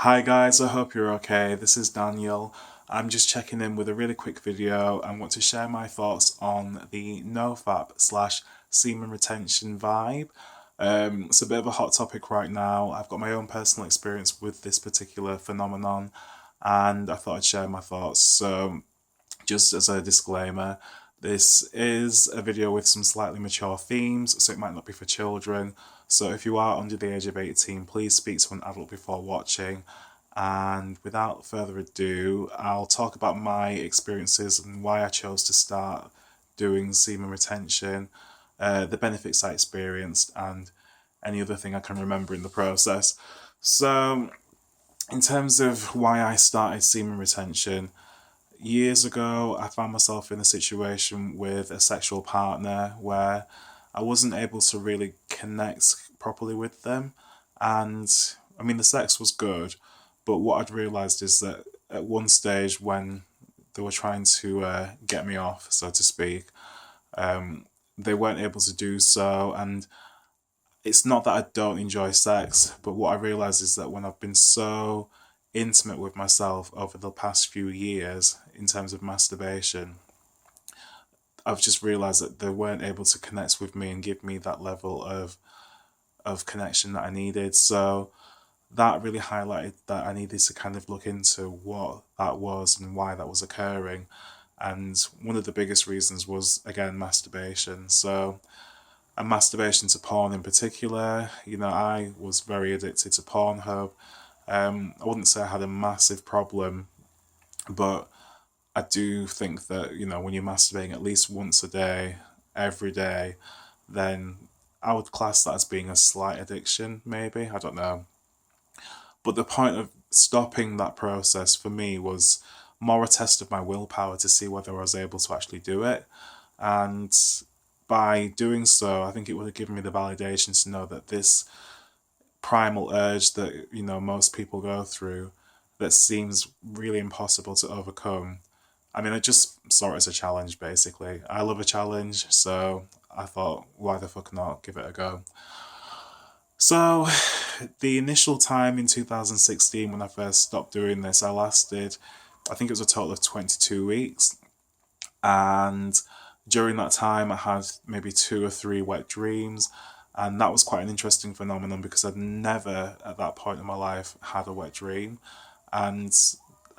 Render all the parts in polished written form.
Hi guys, I hope you're okay. This is Daniel. I'm just checking in with a really quick video and want to share my thoughts on the nofap slash semen retention vibe. It's a bit of a hot topic right now. I've got my own personal experience with this particular phenomenon and I thought I'd share my thoughts. So just as a disclaimer, this is a video with some slightly mature themes, so it might not be for children. So if you are under the age of 18, please speak to an adult before watching. And without further ado, I'll talk about my experiences and why I chose to start doing semen retention, the benefits I experienced, and any other thing I can remember in the process. So, in terms of why I started semen retention, years ago, I found myself in a situation with a sexual partner where I wasn't able to really connect properly with them. And I mean, the sex was good, but what I'd realised is that at one stage when they were trying to get me off, so to speak, they weren't able to do so. And it's not that I don't enjoy sex, but what I realised is that when I've been so intimate with myself over the past few years in terms of masturbation, I've just realised that they weren't able to connect with me and give me that level of connection that I needed. So that really highlighted that I needed to kind of look into what that was and why that was occurring. And one of the biggest reasons was, again, masturbation. So, and masturbation to porn in particular, I was very addicted to Pornhub. I wouldn't say I had a massive problem, but I do think that, when you're masturbating at least once a day, every day, then I would class that as being a slight addiction, maybe. I don't know. But the point of stopping that process for me was more a test of my willpower to see whether I was able to actually do it. And by doing so, I think it would have given me the validation to know that this primal urge that, most people go through that seems really impossible to overcome. I mean, I just saw it as a challenge, basically. I love a challenge, so I thought, why the fuck not? Give it a go. So, the initial time in 2016 when I first stopped doing this, I think it was a total of 22 weeks. And during that time, I had maybe two or three wet dreams. And that was quite an interesting phenomenon because I'd never at that point in my life had a wet dream. And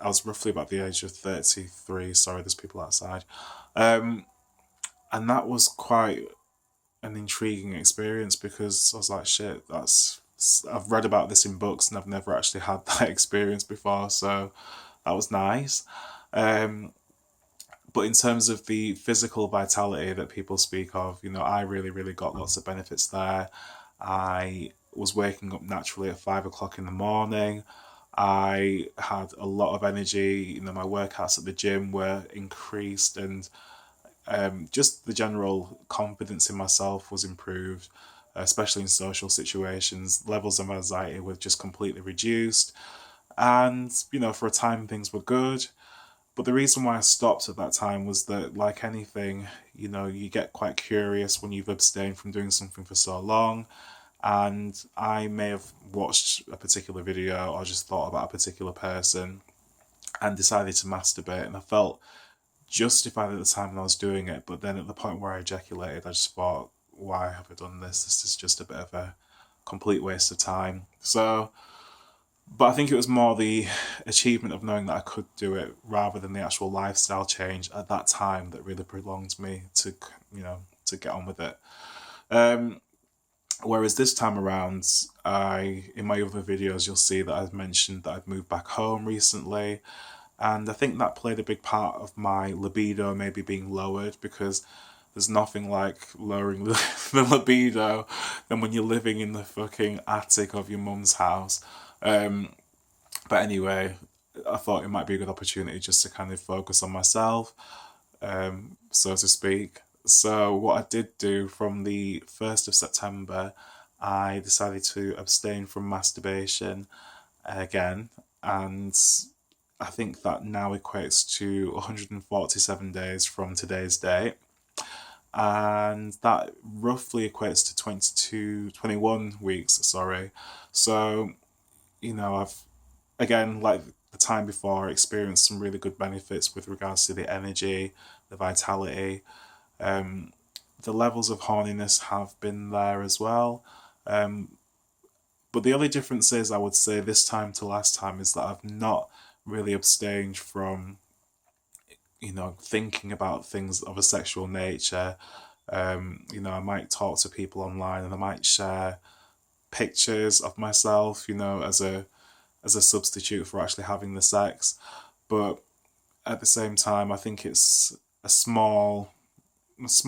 I was roughly about the age of 33. Sorry, there's people outside. Um, and that was quite an intriguing experience because I was like, shit, I've read about this in books and I've never actually had that experience before. So that was nice. Um, but in terms of the physical vitality that people speak of, I really, really got lots of benefits there. I was waking up naturally at 5 o'clock in the morning. I had a lot of energy. My workouts at the gym were increased, and just the general confidence in myself was improved, especially in social situations. Levels of anxiety were just completely reduced, and for a time things were good. But the reason why I stopped at that time was that, like anything, you get quite curious when you've abstained from doing something for so long. And I may have watched a particular video or just thought about a particular person and decided to masturbate. And I felt justified at the time when I was doing it. But then at the point where I ejaculated, I just thought, why have I done this? This is just a bit of a complete waste of time. So, but I think it was more the achievement of knowing that I could do it rather than the actual lifestyle change at that time that really prolonged me to get on with it. Um, Whereas this time around, in my other videos you'll see that I've mentioned that I've moved back home recently, and I think that played a big part of my libido maybe being lowered because there's nothing like lowering the libido than when you're living in the fucking attic of your mum's house. Um, but anyway, I thought it might be a good opportunity just to kind of focus on myself, so to speak. So, what I did do from the 1st of September, I decided to abstain from masturbation again, and I think that now equates to 147 days from today's date. And that roughly equates to 21 weeks, sorry. So, I've again, like the time before, I experienced some really good benefits with regards to the energy, the vitality. Um, the levels of horniness have been there as well. Um, but the only difference is, I would say, this time to last time is that I've not really abstained from, thinking about things of a sexual nature. I might talk to people online and I might share pictures of myself, as a substitute for actually having the sex. But at the same time, I think it's a small, what's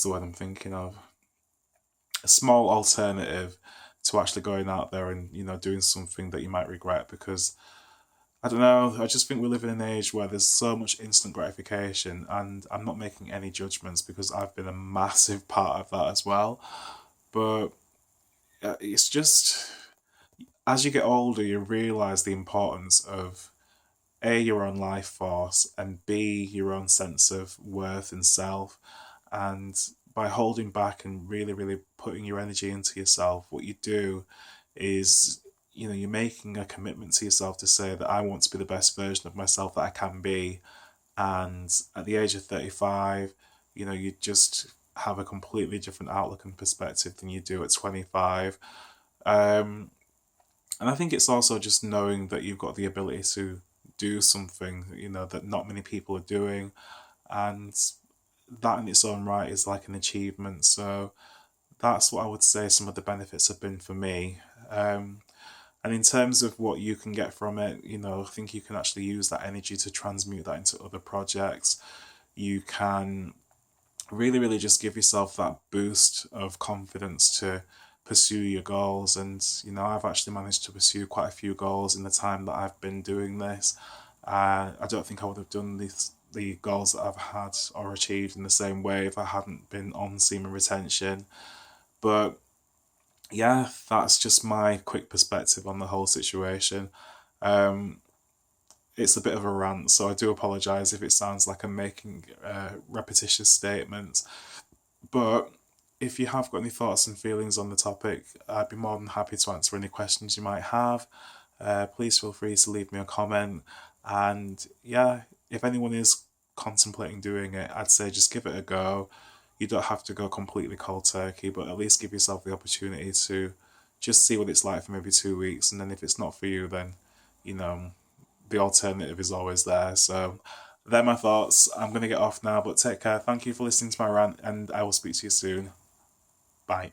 the word I'm thinking of? A small alternative to actually going out there and doing something that you might regret, because I don't know. I just think we live in an age where there's so much instant gratification, and I'm not making any judgments because I've been a massive part of that as well. But it's just, as you get older, you realize the importance of A, your own life force, and B, your own sense of worth and self. And by holding back and really, really putting your energy into yourself, what you do is, you're making a commitment to yourself to say that I want to be the best version of myself that I can be. And at the age of 35, you just have a completely different outlook and perspective than you do at 25. Um, and I think it's also just knowing that you've got the ability to do something, that not many people are doing. And that in its own right is like an achievement. So that's what I would say some of the benefits have been for me. And in terms of what you can get from it, I think you can actually use that energy to transmute that into other projects. You can really, really just give yourself that boost of confidence to pursue your goals. And, I've actually managed to pursue quite a few goals in the time that I've been doing this. I don't think I would have done the goals that I've had or achieved in the same way if I hadn't been on semen retention. But yeah, that's just my quick perspective on the whole situation. Um, it's a bit of a rant, so I do apologise if it sounds like I'm making repetitious statements. But if you have got any thoughts and feelings on the topic, I'd be more than happy to answer any questions you might have. Please feel free to leave me a comment. And yeah, if anyone is contemplating doing it, I'd say just give it a go. You don't have to go completely cold turkey, but at least give yourself the opportunity to just see what it's like for maybe 2 weeks. And then if it's not for you, then, you know, the alternative is always there. So they're my thoughts. I'm going to get off now, but take care. Thank you for listening to my rant, and I will speak to you soon. Bye.